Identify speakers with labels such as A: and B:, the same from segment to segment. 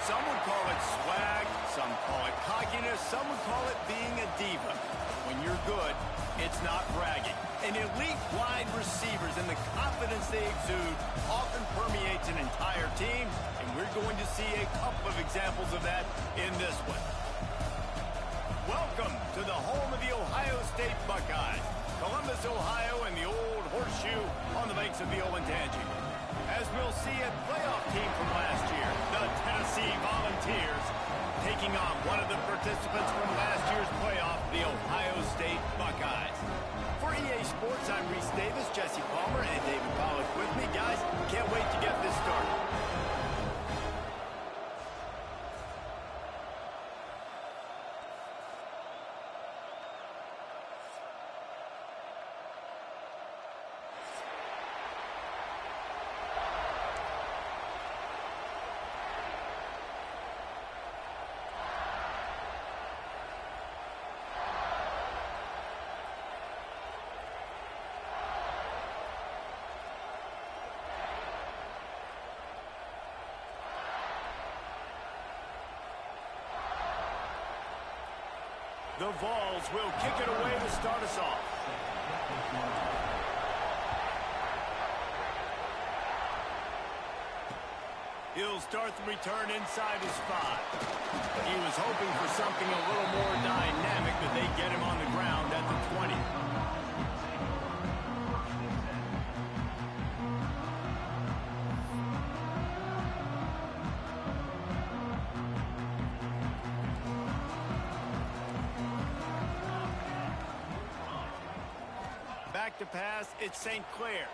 A: Some would call it swag, some call it cockiness, some would call it being a diva. When you're good, it's not bragging. And elite wide receivers and the confidence they exude often permeates an entire team, and we're going to see a couple of examples of that in this one. Welcome to the home of the Ohio State Buckeyes, Columbus, Ohio, and the old horseshoe on the banks of the Olentangy. As we'll see a playoff team from last year, the Tennessee Volunteers, taking on one of the participants from last year's playoff, the Ohio State Buckeyes. For EA Sports, I'm Reese Davis, Jesse Palmer, and David Pollack with me. Guys, can't wait to get this started. The Vols will kick it away to start us off. He'll start the return inside his 5. He was hoping for something a little more dynamic, but they get him on the ground at the 20. Back to pass, it's St. Clair.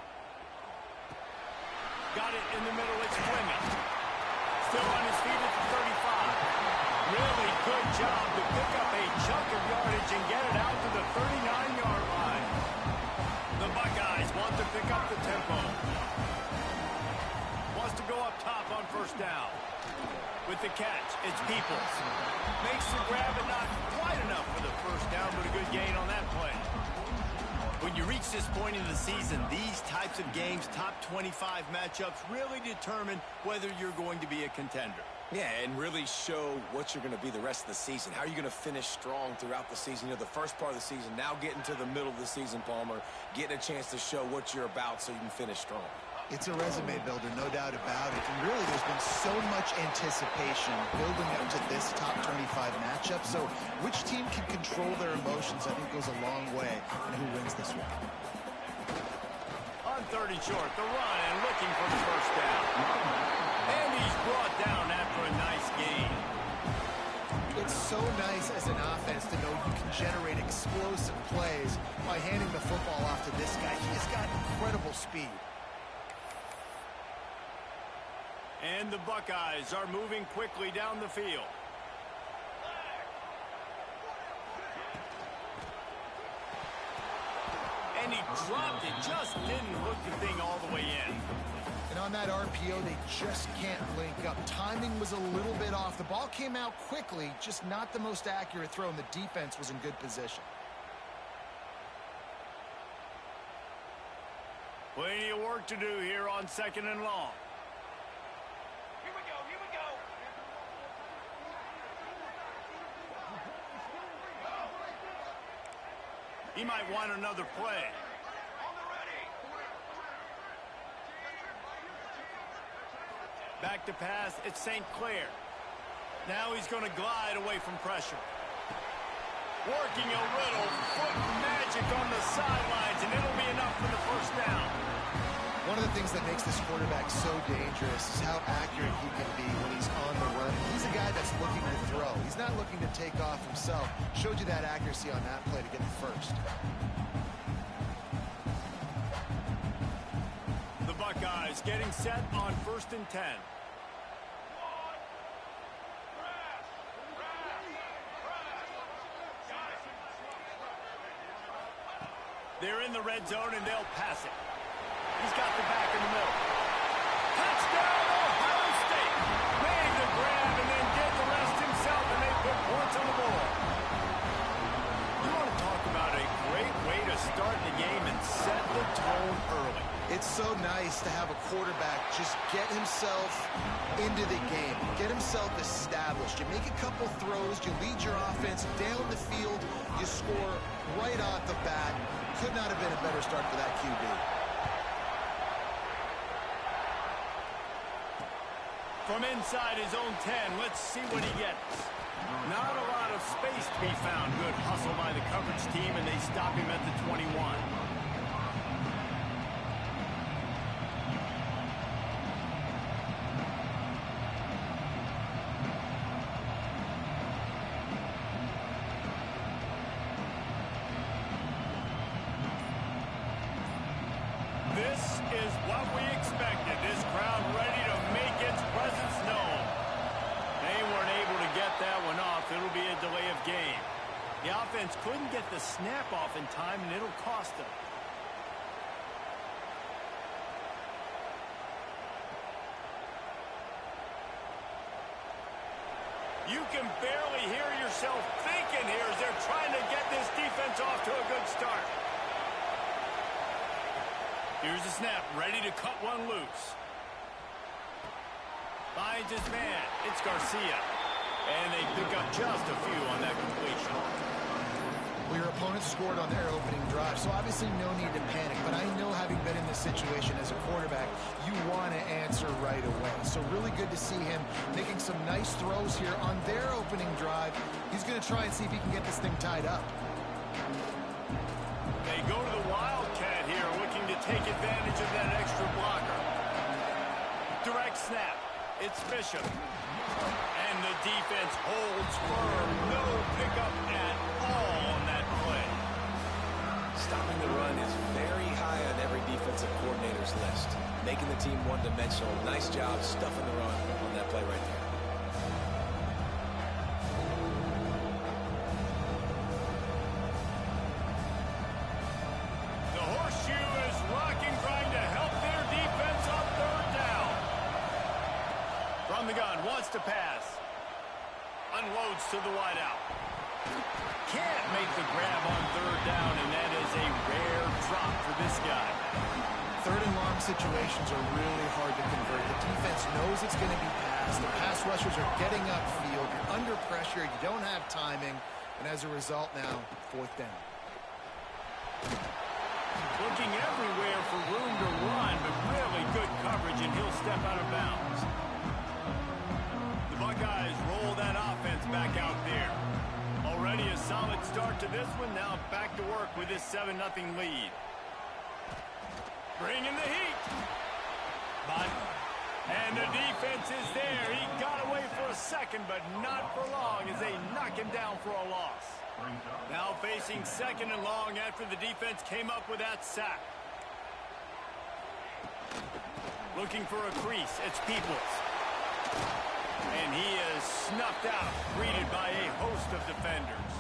A: Got it in the middle, it's Fleming. Still on his feet at the 35. Really good job to pick up a chunk of yardage and get it out to the 39-yard line. The Buckeyes want to pick up the tempo. Wants to go up top on first down. With the catch, it's Peoples. Makes the grab and not quite enough for the first down, but a good gain on that play. When you reach this point in the season, these types of games, top 25 matchups, really determine whether you're going to be a contender.
B: Yeah, and really show what you're going to be the rest of the season. How are you going to finish strong throughout the season? You know, the first part of the season, now getting to the middle of the season, Palmer, getting a chance to show what you're about so you can finish strong.
C: It's a resume builder, no doubt about it. And really, there's been so much anticipation building up to this top 25 matchup. So which team can control their emotions, I think, goes a long way in who wins this one.
A: On 30 short, the run and looking for the first down. And he's brought down after a nice gain.
C: It's so nice as an offense to know you can generate explosive plays by handing the football off to this guy. He has got incredible speed.
A: And the Buckeyes are moving quickly down the field. And he dropped it, just didn't hook the thing all the way in.
C: And on that RPO, they just can't link up. Timing was a little bit off. The ball came out quickly, just not the most accurate throw, and the defense was in good position.
A: Plenty of work to do here on 2nd and long. He might want another play. Back to pass, it's St. Clair. Now he's going to glide away from pressure. Working a little foot magic on the sidelines, and it'll be enough for the first down.
C: One of the things that makes this quarterback so dangerous is how accurate he can be when he's on the run. He's a guy that's looking to throw. He's not looking to take off himself. Showed you that accuracy on that play to get the first.
A: The Buckeyes getting set on 1st and 10. They're in the red zone, and they'll pass it. He's got the back in the middle. Touchdown, Ohio State! Made the grab and then did the rest himself, and they put points on the board. You want to talk about a great way to start the game and set the tone early.
C: It's so nice nice to have a quarterback just get himself into the game, get himself established. You make a couple throws, you lead your offense down the field, you score right off the bat. Could not have been a better start for that QB.
A: From inside his own 10, let's see what he gets. Not a lot of space to be found. Good hustle by the coverage team, and they stop him at the 21. This is what we expected. This crowd ready to make its presence known. They weren't able to get that one off. It'll be a delay of game. The offense couldn't get the snap off in time, and it'll cost them. You can barely hear yourself thinking here as they're trying to get this defense off to a good start. Here's the snap, ready to cut one loose. Finds his man. It's Garcia. And they pick up just a few on that completion.
C: Well, your opponent scored on their opening drive, so obviously no need to panic. But I know, having been in this situation as a quarterback, you want to answer right away. So really good to see him making some nice throws here on their opening drive. He's going to try and see if he can get this thing tied up.
A: They go to the Wildcat here, looking to take advantage of that extra blocker. Direct snap. It's Bishop. And the defense holds firm. No pickup at all on that play.
B: Stopping the run is very high on every defensive coordinator's list. Making the team one-dimensional. Nice job stuffing the run on that play right there.
A: The horseshoe is rocking, trying to help their defense on third down. From the gun, wants to pass. Unloads to the wideout. Can't make the grab on third down, and that is a rare drop for this guy.
C: Third and long situations are really hard to convert. The defense knows it's going to be passed. The pass rushers are getting upfield. You're under pressure. You don't have timing. And as a result now, fourth down.
A: Looking everywhere for room to run, but really good coverage, and he'll step out of bounds. The Buckeyes roll that offense back out there. Already a solid start to this one. Now back to work with this 7-0 lead. Bringing the heat. And the defense is there. He got away for a second, but not for long as they knock him down for a loss. Now facing second and long after the defense came up with that sack. Looking for a crease. It's Peoples. And he is snuffed out, greeted by a host of defenders.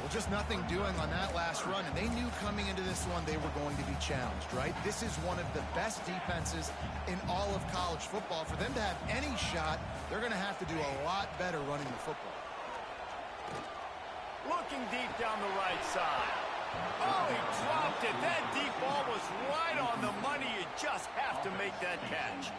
C: Well, just nothing doing on that last run, and they knew coming into this one they were going to be challenged, right? This is one of the best defenses in all of college football. For them to have any shot, they're going to have to do a lot better running the football.
A: Looking deep down the right side. Oh, he dropped it. That deep ball was right on the money. You just have to make that catch.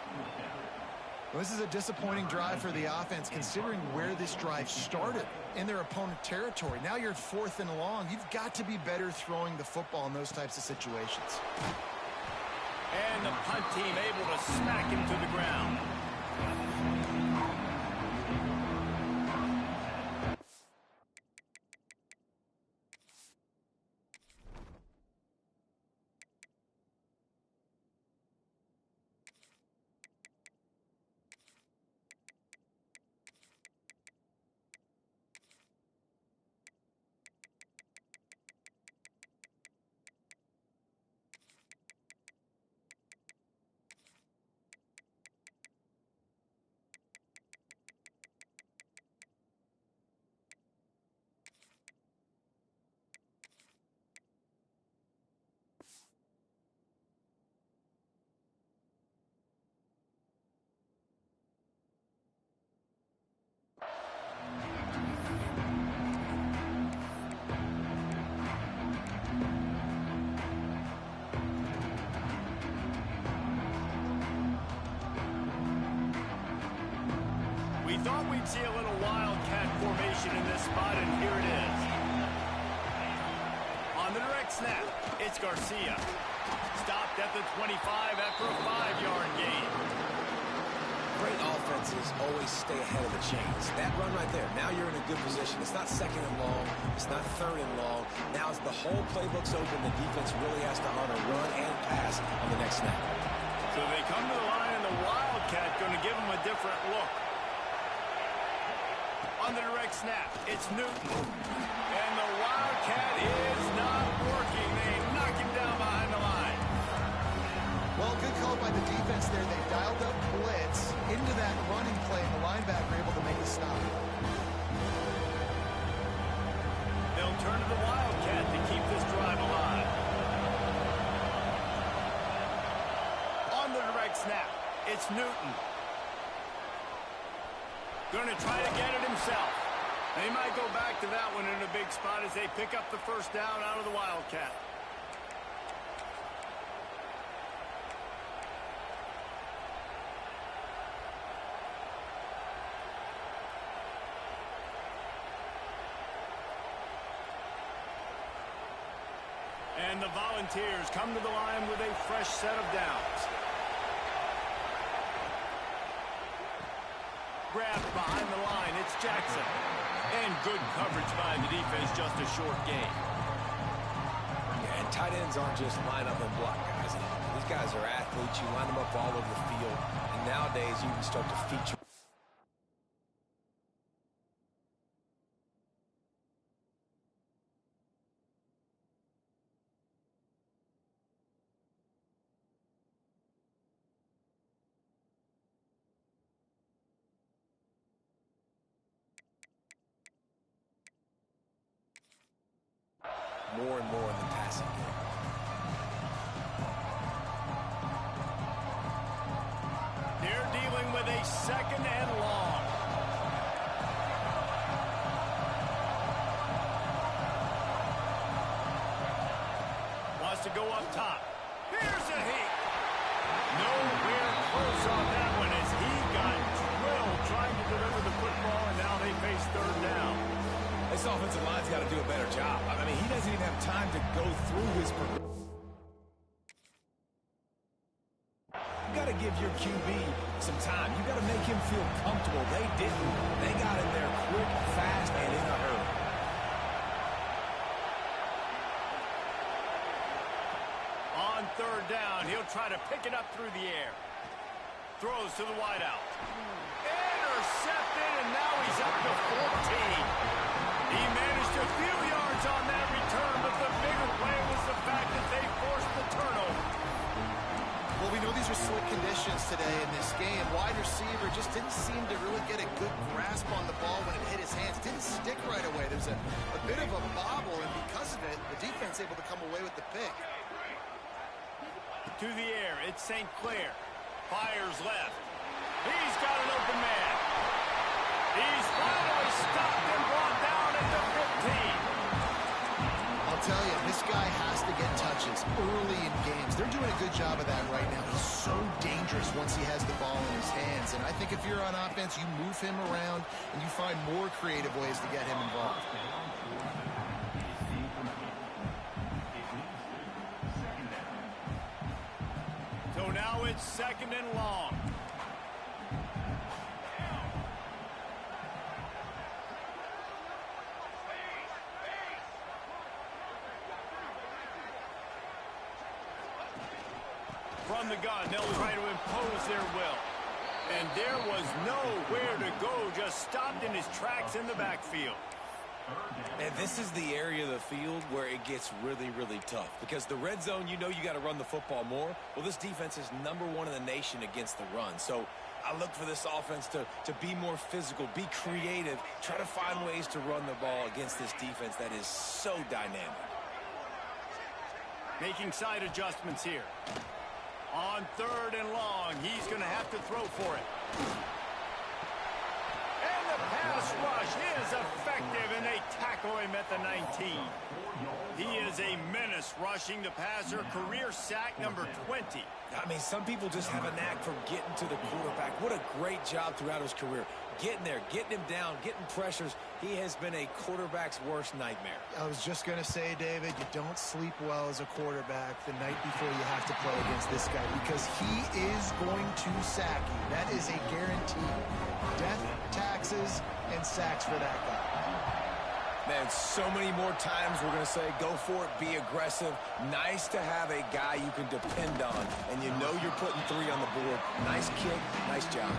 C: Well, this is a disappointing drive for the offense, considering where this drive started, in their opponent territory. Now you're fourth and long. You've got to be better throwing the football in those types of situations.
A: And the punt team able to smack him to the ground. thought we'd see a little wildcat formation in this spot, and here it is. On the direct snap, it's Garcia. Stopped at the 25 after a 5-yard gain.
B: Great offenses always stay ahead of the chains. That run right there, now you're in a good position. It's not second and long. It's not third and long. Now as the whole playbook's open, the defense really has to honor run and pass on the next snap.
A: So they come to the line, and the Wildcat going to give them a different look. On the direct snap, it's Newton. And the Wildcat is not working. They knock him down behind the line.
C: Well, good call by the defense there. They dialed up blitz into that running play, and the linebacker able to make the stop.
A: They'll turn to the Wildcat to keep this drive alive. On the direct snap, it's Newton. Going to try to get it himself. They might go back to that one in a big spot as they pick up the first down out of the Wildcat. And the Volunteers come to the line with a fresh set of downs. Grabbed behind the line, it's Jackson. And good coverage by the defense, just a short gain.
B: Yeah, and tight ends aren't just line up and block guys. These guys are athletes. You line them up all over the field. And nowadays, you can start to feature. More and more in the passing game.
A: They're dealing with a second and long. Wants to go up top. Here's a heat. Nowhere close on that one as he got drilled trying to deliver the football, and now they face third down.
B: This offensive line's got to do a better job. I mean, he doesn't even have time to go through his progression. You got to give your QB some time. You got to make him feel comfortable. They didn't. They got in there quick, fast, and in a hurry.
A: On third down, he'll try to pick it up through the air. Throws to the wideout. Intercepted, and now he's up to 14. He managed a few yards on that return, but the bigger play was the fact that they forced the turnover.
C: Well, we know these are slick conditions today in this game. Wide receiver just didn't seem to really get a good grasp on the ball when it hit his hands. Didn't stick right away. There's a bit of a bobble, and because of it, the defense able to come away with the pick.
A: To the air, it's St. Clair. Fires left. He's got an open man. He's finally stopped and brought down at the 15.
C: I'll tell you, this guy has to get touches early in games. They're doing a good job of that right now. He's so dangerous once he has the ball in his hands. And I think if you're on offense, you move him around and you find more creative ways to get him involved.
A: So now it's second and long. From the gun, they'll try to impose their will. And there was nowhere to go, just stopped in his tracks in the backfield.
B: And this is the area of the field where it gets really, really tough. Because the red zone, you know you got to run the football more. Well, this defense is #1 in the nation against the run. So I look for this offense to be more physical, be creative, try to find ways to run the ball against this defense that is so dynamic.
A: Making side adjustments here. On third and long, he's going to have to throw for it. And the pass rush is effective, and they tackle him at the 19. He is a menace rushing the passer. Career sack number 20.
B: I mean, some people just have a knack for getting to the quarterback. What a great job throughout his career. Getting there, getting him down, getting pressures. He has been a quarterback's worst nightmare.
C: I was just going to say, David, you don't sleep well as a quarterback the night before you have to play against this guy because he is going to sack you. That is a guarantee. Death, taxes, and sacks for that guy.
B: Man, so many more times we're going to say, go for it, be aggressive. Nice to have a guy you can depend on, and you know you're putting 3 on the board. Nice kick, nice job.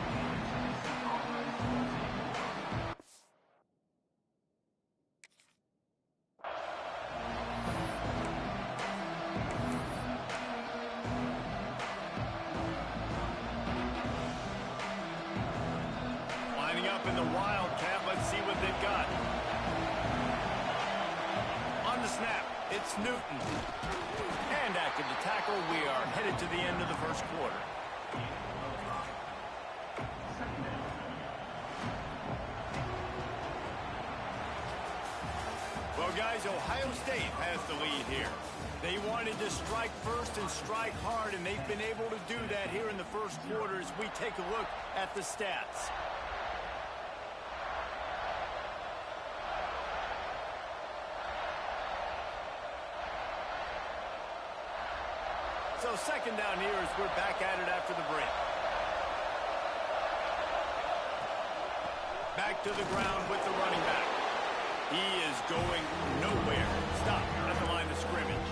A: Lining up in the Wildcat. Let's see what they've got. On the snap, it's Newton. And active to tackle. We are headed to the end of the first quarter. Well, guys, Ohio State has the lead here. They wanted to strike first and strike hard, and they've been able to do that here in the first quarter as we take a look at the stats. So second down here as we're back at it after the break. Back to the ground with the running back. He is going nowhere. Stop at the line of scrimmage.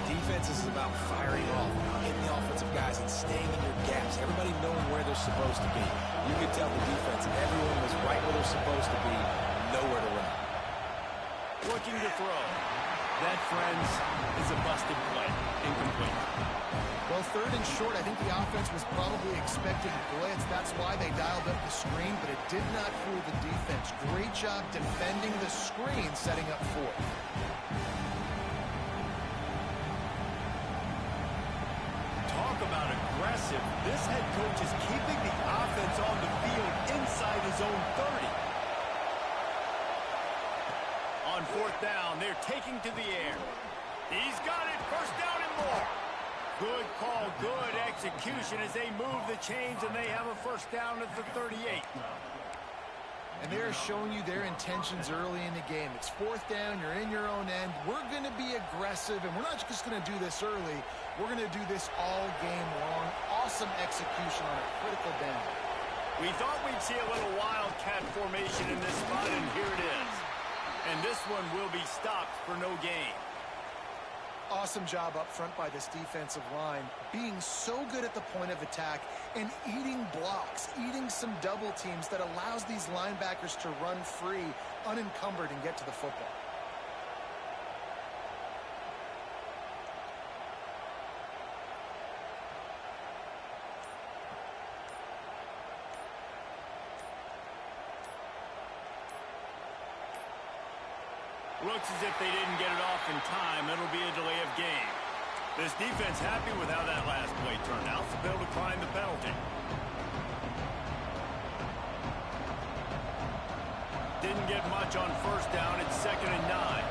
B: Defense is about firing off, hitting the offensive guys and staying in your gaps. Everybody knowing where they're supposed to be. You can tell the defense, everyone was right where they're supposed to be, nowhere to run.
A: Looking to throw. That, friends, is a busted play. Incomplete.
C: Well, third and short, I think the offense was probably expecting a blitz. That's why they dialed up the screen, but it did not fool the defense. Great job defending the screen, setting up fourth.
A: Talk about aggressive. This head coach is keeping the offense on the field inside his own 30. On fourth down, they're taking to the air. He's got it. First down and more. Good call, good execution as they move the chains, and they have a first down at the 38.
C: And they're showing you their intentions early in the game. It's fourth down, you're in your own end. We're going to be aggressive, and we're not just going to do this early. We're going to do this all game long. Awesome execution on a critical down.
A: We thought we'd see a little wildcat formation in this spot, and here it is. And this one will be stopped for no gain.
C: Awesome job up front by this defensive line, being so good at the point of attack and eating blocks, eating some double teams that allows these linebackers to run free, unencumbered, and get to the football.
A: Looks as if they didn't get it off in time. It'll be a delay of game. This defense happy with how that last play turned out, so they'll decline the penalty. Didn't get much on first down. It's 2nd and 9.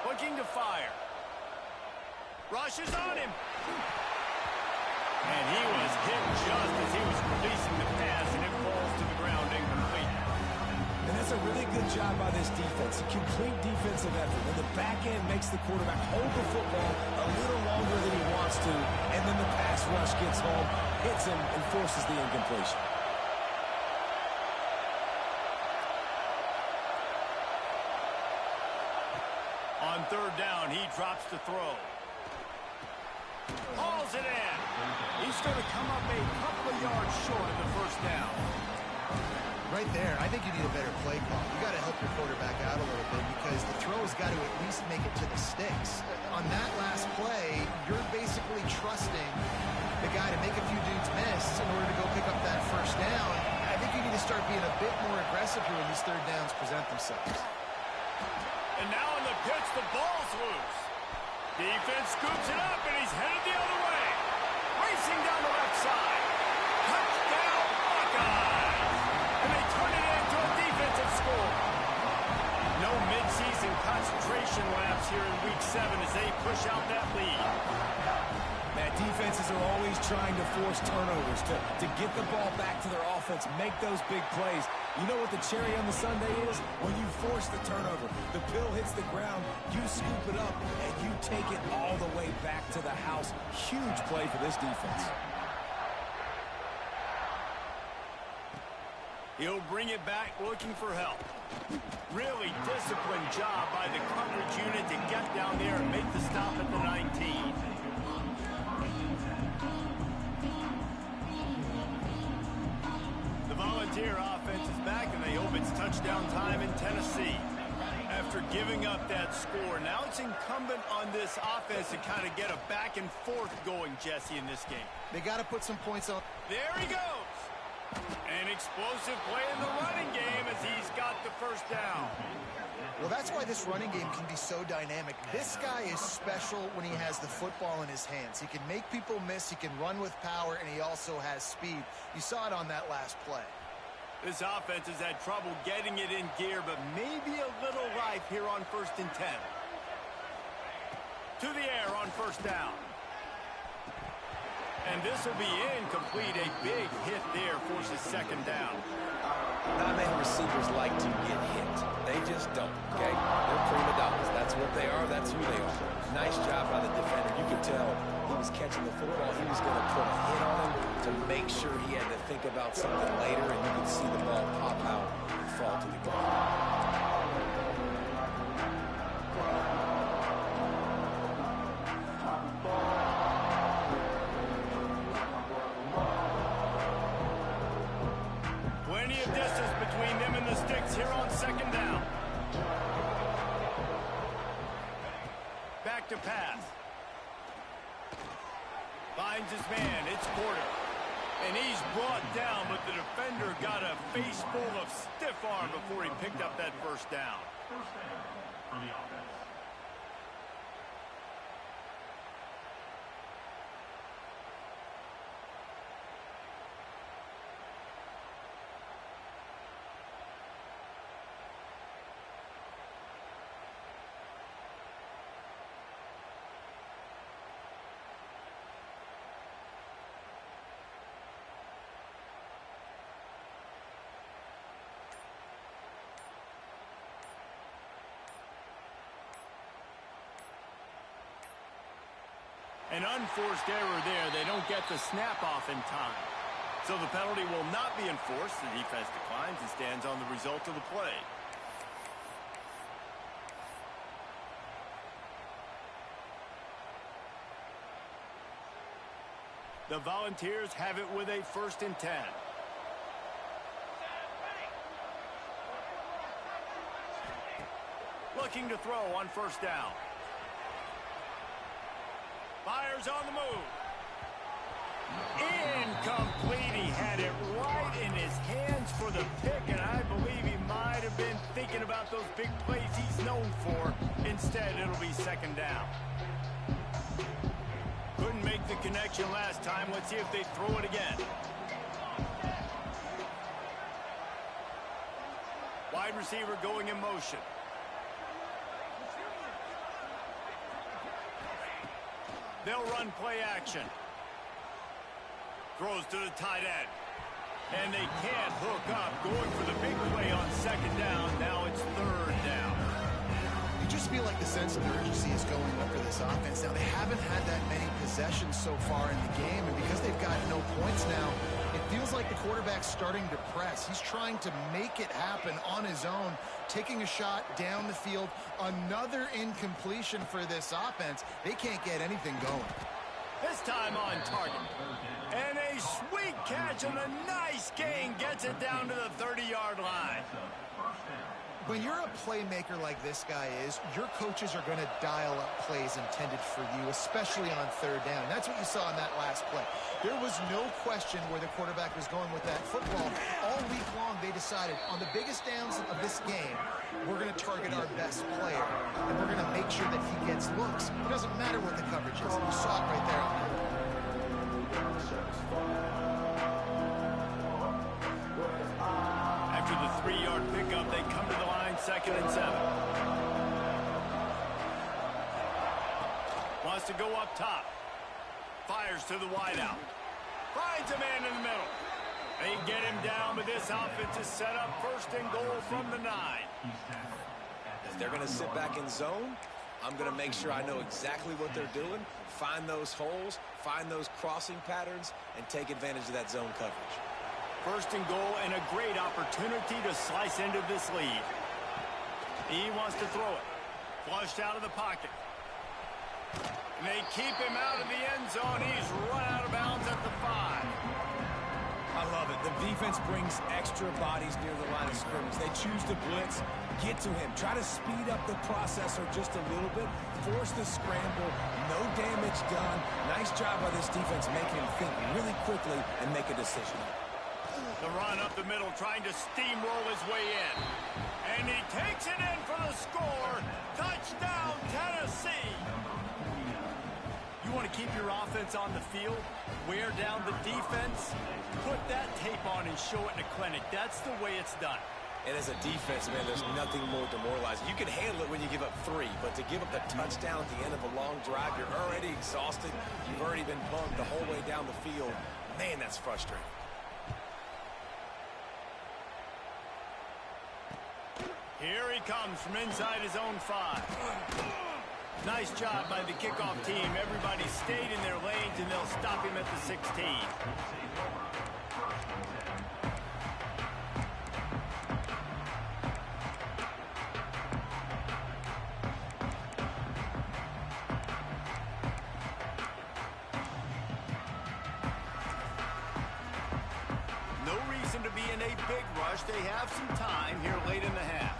A: Looking to fire. Rushes on him. And he was hit just as he was releasing the pass, and it falls to the ground incomplete.
B: And that's a really good job by this defense. A complete defensive effort. When the back end makes the quarterback hold the football a little longer than he wants to, and then the pass rush gets home, hits him, and forces the incompletion.
A: On third down, he drops to throw. Hauls it in. He's going to come up a couple of yards short of the first down.
C: Right there, I think you need a better play call. You got to help your quarterback out a little bit because the throw has got to at least make it to the sticks. On that last play, you're basically trusting the guy to make a few dudes miss in order to go pick up that first down. I think you need to start being a bit more aggressive here when these third downs present themselves.
A: And now in the pitch, the ball's loose. Defense scoops it up, and he's headed the other way. Racing down the left side. Touchdown, Buckeyes! And they turn it into a defensive score. No midseason concentration laps here in Week 7 as they push out that lead.
B: Matt, defenses are always trying to force turnovers to get the ball back to their offense, make those big plays. You know what the cherry on the sundae is? When you force the turnover, the pill hits the ground, you scoop it up, and you take it all the way back to the house. Huge play for this defense.
A: He'll bring it back looking for help. Really disciplined job by the coverage unit to get down there and make the stop at the 19. The Volunteer offense is back, and they hope it's touchdown time in Tennessee. After giving up that score, now it's incumbent on this offense to kind of get a back and forth going, Jesse, in this game.
C: They got to put some points on.
A: There he goes. An explosive play in the running game as he's got the first down.
C: Well, that's why this running game can be so dynamic. This guy is special when he has the football in his hands. He can make people miss, he can run with power, and he also has speed. You saw it on that last play.
A: This offense has had trouble getting it in gear, but maybe a little life here on 1st and 10. To the air on first down. And this will be incomplete. A big hit there forces second down.
B: Not many receivers like to get hit. They just don't, okay? They're prima donnas. That's what they are. That's who they are. Nice job by the defender. You could tell he was catching the football. He was going to put a hit on him to make sure he had to think about something later, and you could see the ball pop out and fall to the ground.
A: Here on second down. Back to pass. Finds his man. It's Porter. And he's brought down, but the defender got a face full of stiff arm before he picked up that first down.
D: First down for the offense.
A: An unforced error there. They don't get the snap off in time. So the penalty will not be enforced. The defense declines and stands on the result of the play. The Volunteers have it with a 1st and 10. Looking to throw on first down. Fires on the move. Incomplete. He had it right in his hands for the pick, and I believe he might have been thinking about those big plays he's known for. Instead, it'll be second down. Couldn't make the connection last time. Let's see if they throw it again. Wide receiver going in motion. They'll run play action. Throws to the tight end. And they can't hook up. Going for the big play on second down. Now it's third down.
C: You just feel like the sense of urgency is going up for this offense. Now, they haven't had that many possessions so far in the game, and because they've got no points now, it feels like the quarterback's starting to press. He's trying to make it happen on his own, taking a shot down the field. Another incompletion for this offense. They can't get anything going.
A: This time on target. And a sweet catch and a nice gain gets it down to the 30-yard line.
D: First down
C: When you're a playmaker like this guy is, your coaches are going to dial up plays intended for you, especially on third down. That's what you saw in that last play. There was no question where the quarterback was going with that football. All week long, they decided on the biggest downs of this game, we're going to target our best player, and we're going to make sure that he gets looks. It doesn't matter what the coverage is. You saw it right there on that.
A: After the 3-yard pickup, they come to the line, 2nd and 7. Wants to go up top. Fires to the wideout. Finds a man in the middle. They get him down, but this offense is set up 1st and goal from the 9.
B: If they're going to sit back in zone, I'm going to make sure I know exactly what they're doing, find those holes, find those crossing patterns, and take advantage of that zone coverage.
A: 1st and goal and a great opportunity to slice into this lead. He wants to throw it. Flushed out of the pocket. And they keep him out of the end zone. He's run out of bounds at the 5.
B: I love it. The defense brings extra bodies near the line of scrimmage. They choose to blitz, get to him, try to speed up the processor just a little bit, force the scramble, no damage done. Nice job by this defense making him think really quickly and make a decision.
A: The run up the middle, trying to steamroll his way in. And he takes it in for the score. Touchdown, Tennessee. You want to keep your offense on the field, wear down the defense, put that tape on and show it in a clinic. That's the way it's done.
B: And as a defense, man, there's nothing more demoralizing. You can handle it when you give up 3, but to give up the touchdown at the end of a long drive, you're already exhausted. You've already been bumped the whole way down the field. Man, that's frustrating.
A: Here he comes from inside his own 5. Nice job by the kickoff team. Everybody stayed in their lanes, and they'll stop him at the 16. No reason to be in a big rush. They have some time here late in the half.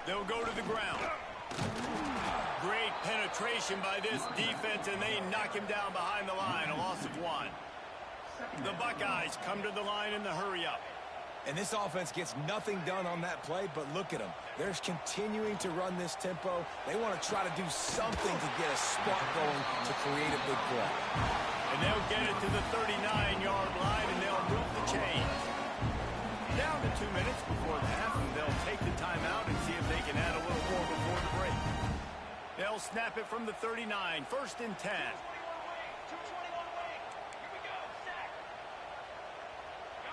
A: They'll go to the ground. Great penetration by this defense, and they knock him down behind the line, a loss of 1. The Buckeyes come to the line in the hurry-up.
B: And this offense gets nothing done on that play, but look at them. They're continuing to run this tempo. They want to try to do something to get a spark going to create a big play.
A: And they'll get it to the 39-yard line, and they'll move the chains. Down to 2 minutes before the half, and they'll take the timeout and see if they can add a little more before the break. They'll snap it from the 39, 1st and 10.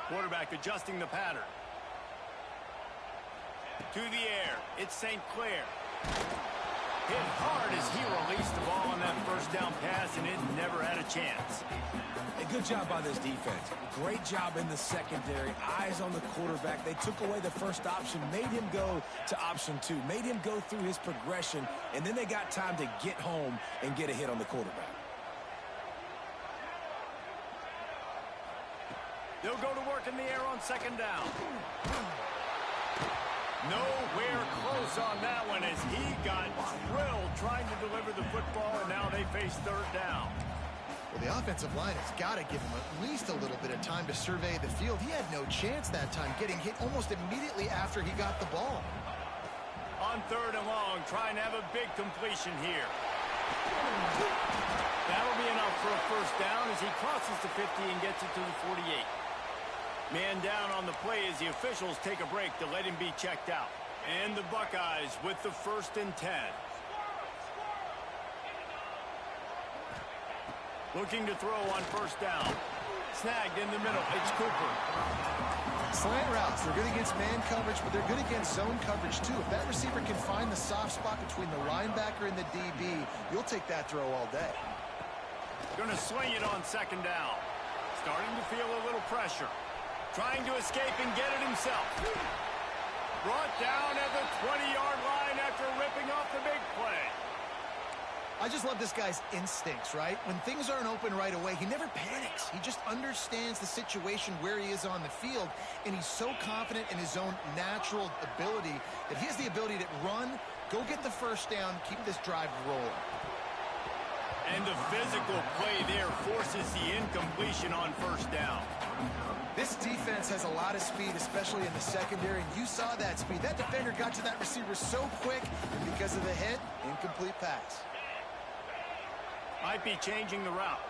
A: Quarterback adjusting the pattern. To the air, it's St. Clair. Hit hard as he released the ball on that 1st down pass, and it never had a chance.
B: A good job by this defense. Great job in the secondary. Eyes on the quarterback. They took away the first option, made him go to option 2, made him go through his progression, and then they got time to get home and get a hit on the quarterback.
A: They'll go to work in the air on 2nd down. Nowhere close on that one as he got drilled trying to deliver the football, and now they face 3rd down.
C: Well, the offensive line has got to give him at least a little bit of time to survey the field. He had no chance that time, getting hit almost immediately after he got the ball.
A: On 3rd and long, trying to have a big completion here. That'll be enough for a 1st down as he crosses the 50 and gets it to the 48. Man down on the play as the officials take a break to let him be checked out. And the Buckeyes with the 1st and 10. Looking to throw on 1st down. Snagged in the middle. It's Cooper.
C: Slant routes, they're good against man coverage, but they're good against zone coverage too. If that receiver can find the soft spot between the linebacker and the DB, you'll take that throw all day.
A: Going to swing it on 2nd down. Starting to feel a little pressure. Trying to escape and get it himself. Brought down at the 20-yard line after ripping off the big play.
C: I just love this guy's instincts, right? When things aren't open right away, he never panics. He just understands the situation where he is on the field, and he's so confident in his own natural ability that he has the ability to run, go get the first down, keep this drive rolling.
A: And the physical play there forces the incompletion on first down.
C: This defense has a lot of speed, especially in the secondary, and you saw that speed. That defender got to that receiver so quick, and because of the hit, incomplete pass.
A: Might be changing the route.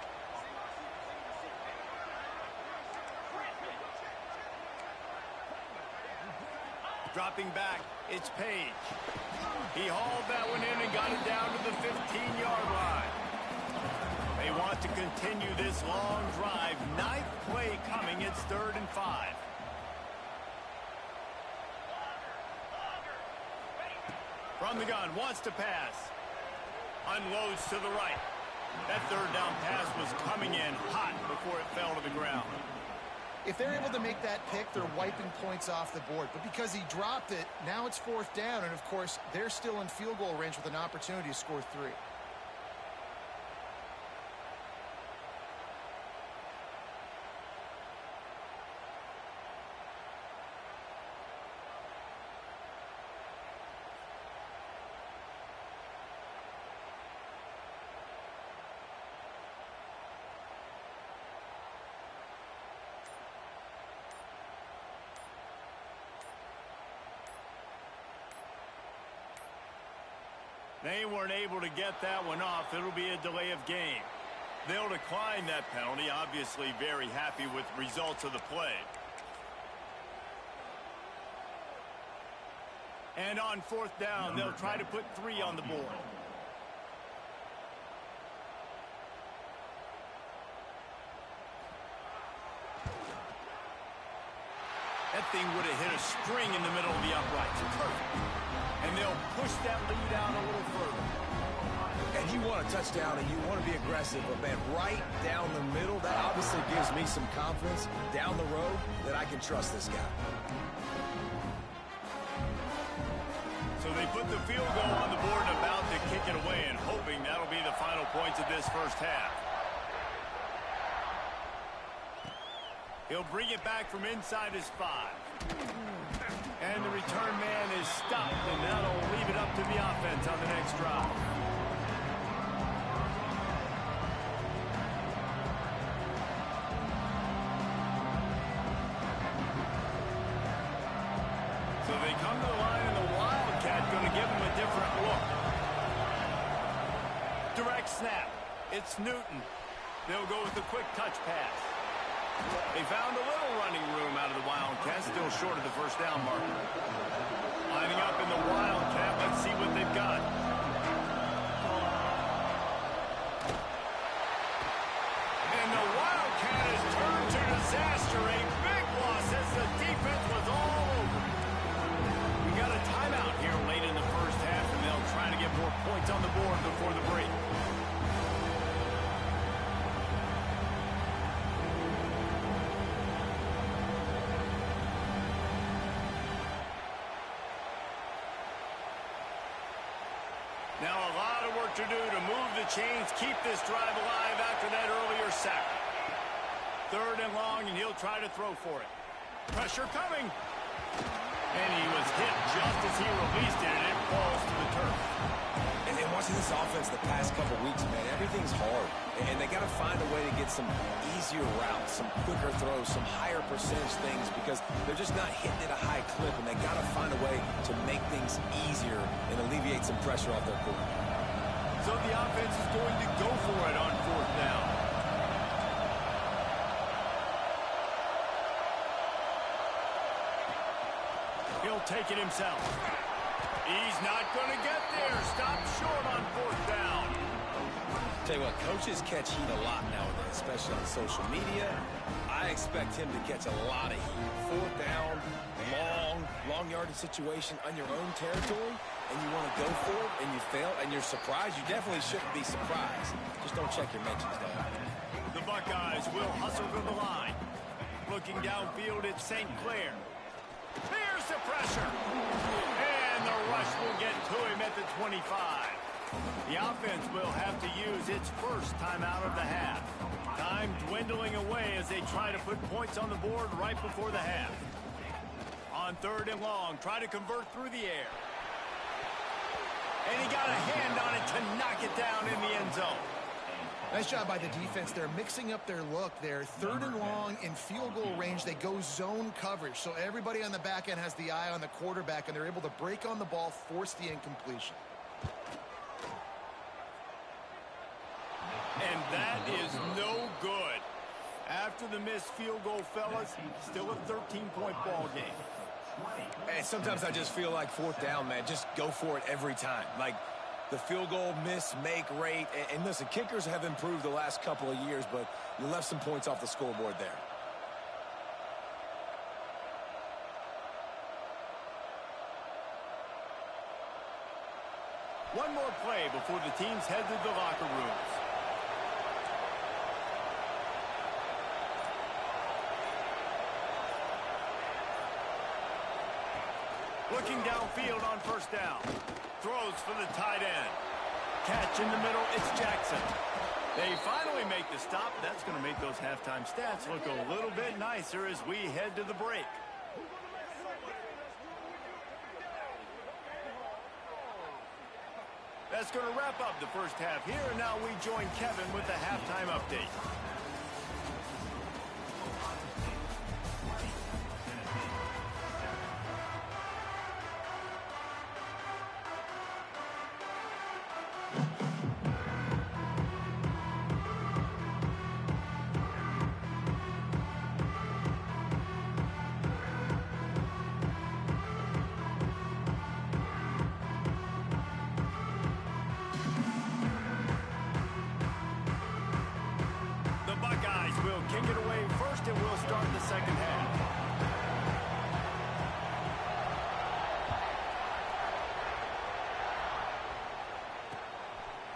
A: Dropping back, it's Page. He hauled that one in and got it down to the 15-yard line. They want to continue this long drive. Ninth play coming. It's 3rd and 5. From the gun, wants to pass. Unloads to the right. That 3rd down pass was coming in hot before it fell to the ground.
C: If they're able to make that pick, they're wiping points off the board. But because he dropped it, now it's 4th down. And, of course, they're still in field goal range with an opportunity to score 3.
A: They weren't able to get that one off. It'll be a delay of game. They'll decline that penalty. Obviously very happy with results of the play. And on 4th down, they'll try to put 3 on the board. That thing would have hit a string in the middle of the uprights. Perfect. And they'll push that lead out a little further.
B: And you want a touchdown and you want to be aggressive, but man, right down the middle, that obviously gives me some confidence down the road that I can trust this guy.
A: So they put the field goal on the board and about to kick it away, and hoping that'll be the final points of this first half. He'll bring it back from inside his 5. And the return man is stopped, and that'll leave it up to the offense on the next drive. So they come to the line, and the Wildcat going to give them a different look. Direct snap. It's Newton. They'll go with the quick touch pass. They found a little running room out of the Wildcats, still short of the first down marker. Lining up in the Wildcat, let's see what they've got. And the Wildcat has turned to disaster, a big loss as the defense was all over. We got a timeout here late in the first half, and they'll try to get more points on the board before the break. Now a lot of work to do to move the chains, keep this drive alive after that earlier sack. 3rd and long, and he'll try to throw for it. Pressure coming. And he was hit just as he released it, and it falls to the turf.
B: And watching this offense the past couple weeks, man, everything's hard. And they got to find a way to get some easier routes, some quicker throws, some higher percentage things, because they're just not hitting at a high clip, and they got to find a way to make things easier and alleviate some pressure off their quarterback.
A: So the offense is going to go for it on 4th down. He'll take it himself. He's not going to get there. Stop short on 4th down.
B: Tell you what, coaches catch heat a lot nowadays, especially on social media. I expect him to catch a lot of heat. 4th down, long yardage situation on your own territory, and you want to go for it, and you fail, and you're surprised. You definitely shouldn't be surprised. Just don't check your mentions, though.
A: The Buckeyes will hustle to the line. Looking downfield at St. Clair. There's the pressure. And the rush will get to him at the 25. The offense will have to use its first timeout of the half. Time dwindling away as they try to put points on the board right before the half. On 3rd and long, try to convert through the air. And he got a hand on it to knock it down in the end zone.
C: Nice job by the defense. They're mixing up their look. They're 3rd and long in field goal range. They go zone coverage. So everybody on the back end has the eye on the quarterback, and they're able to break on the ball, force the incompletion.
A: And that is no good. After the missed field goal, fellas, still a 13-point ball game.
B: And sometimes I just feel like 4th down, man. Just go for it every time. Like the field goal miss, make rate. And listen, kickers have improved the last couple of years, but you left some points off the scoreboard there.
A: One more play before the teams head to the locker rooms. Looking downfield on 1st down. Throws for the tight end. Catch in the middle, it's Jackson. They finally make the stop. That's going to make those halftime stats look a little bit nicer as we head to the break. That's going to wrap up the first half here. And now we join Kevin with the halftime update. Kick it away first, and we'll start the second half.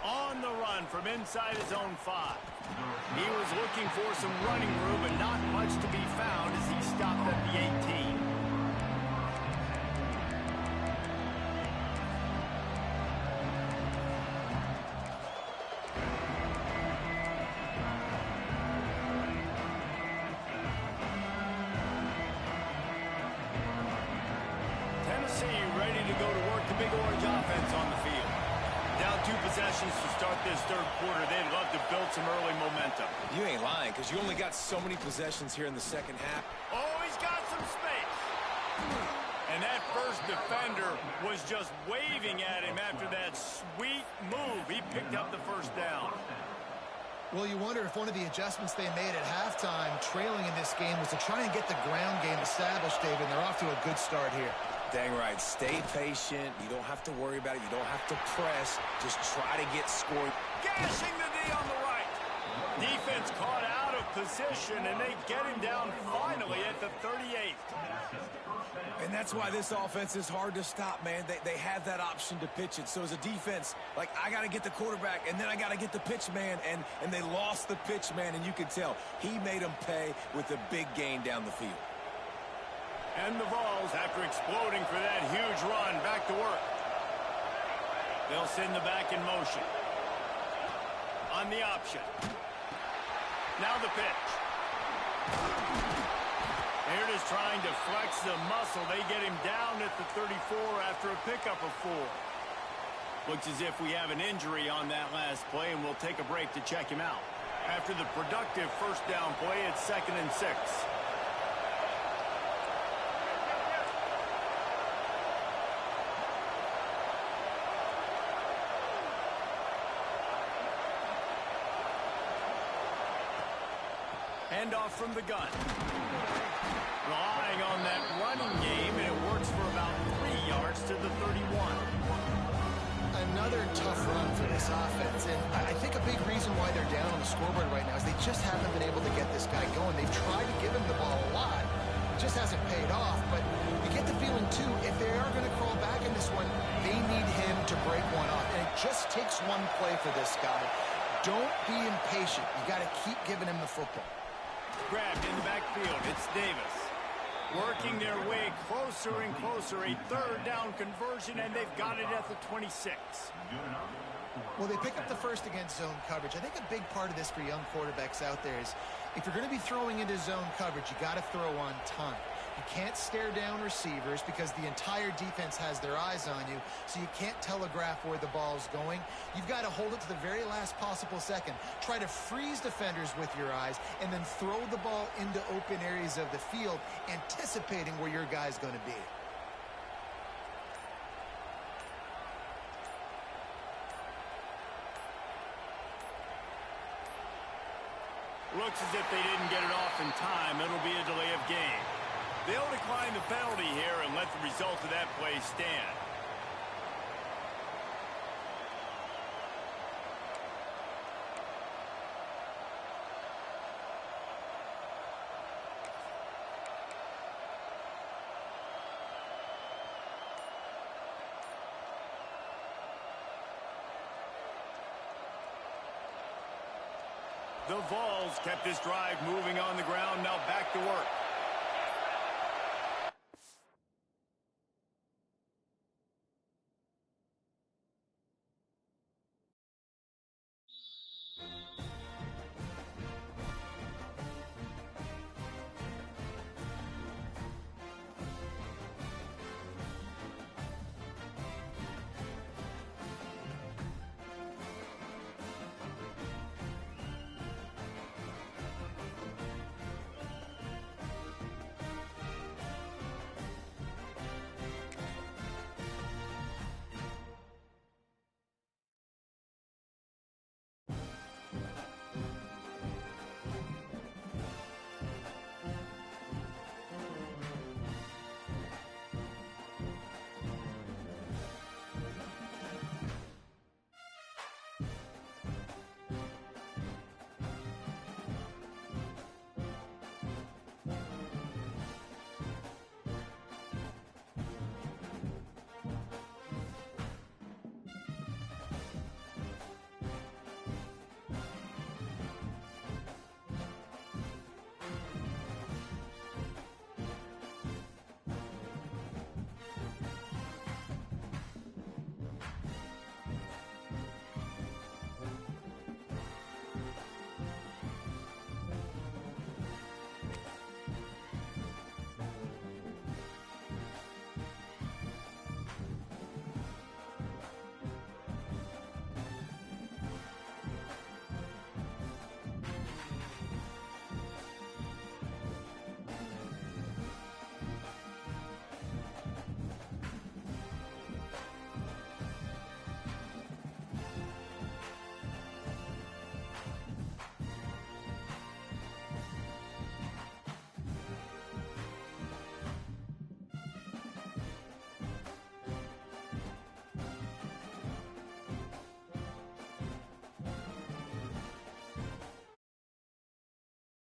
A: On the run from inside his own 5. He was looking for some running room, and not much to be found as he stopped at the 18. Ready to go to work, the Big Orange offense on the field. Down 2 possessions to start this 3rd quarter. They'd love to build some early momentum.
B: You ain't lying, because you only got so many possessions here in the second half.
A: Oh, he's got some space. And that first defender was just waving at him after that sweet move. He picked up the 1st down.
C: Well, you wonder if one of the adjustments they made at halftime, trailing in this game, was to try and get the ground game established, David. And they're off to a good start here.
B: Dang right. Stay patient. You don't have to worry about it. You don't have to press. Just try to get scored.
A: Gashing the D on the right. Defense caught out of position, and they get him down finally at the 38th.
B: And that's why this offense is hard to stop, man. They have that option to pitch it. So as a defense, like, I got to get the quarterback, and then I got to get the pitch man, and they lost the pitch man, and you can tell. He made them pay with a big gain down the field.
A: And the Vols, after exploding for that huge run, back to work. They'll send the back in motion. On the option. Now the pitch. Here it is, trying to flex the muscle. They get him down at the 34 after a pickup of 4. Looks as if we have an injury on that last play, and we'll take a break to check him out. After the productive 1st down play, it's 2nd and 6. Handoff from the gun. Relying on that running game, and it works for about 3 yards to the 31.
C: Another tough run for this offense, and I think a big reason why they're down on the scoreboard right now is they just haven't been able to get this guy going. They've tried to give him the ball a lot. It just hasn't paid off, but you get the feeling, too, if they are going to crawl back in this one, they need him to break one off, and it just takes one play for this guy. Don't be impatient. You got to keep giving him the football.
A: Grabbed in the backfield. It's Davis. Working their way closer and closer. A 3rd down conversion, and they've got it at the 26.
C: Well, they pick up the first against zone coverage. I think a big part of this for young quarterbacks out there is if you're going to be throwing into zone coverage, you got to throw on time. You can't stare down receivers because the entire defense has their eyes on you, so you can't telegraph where the ball's going. You've got to hold it to the very last possible second. Try to freeze defenders with your eyes and then throw the ball into open areas of the field, anticipating where your guy's going to be.
A: Looks as if they didn't get it off in time. It'll be a delay of game. They'll decline the penalty here and let the result of that play stand. The Vols kept this drive moving on the ground. Now back to work.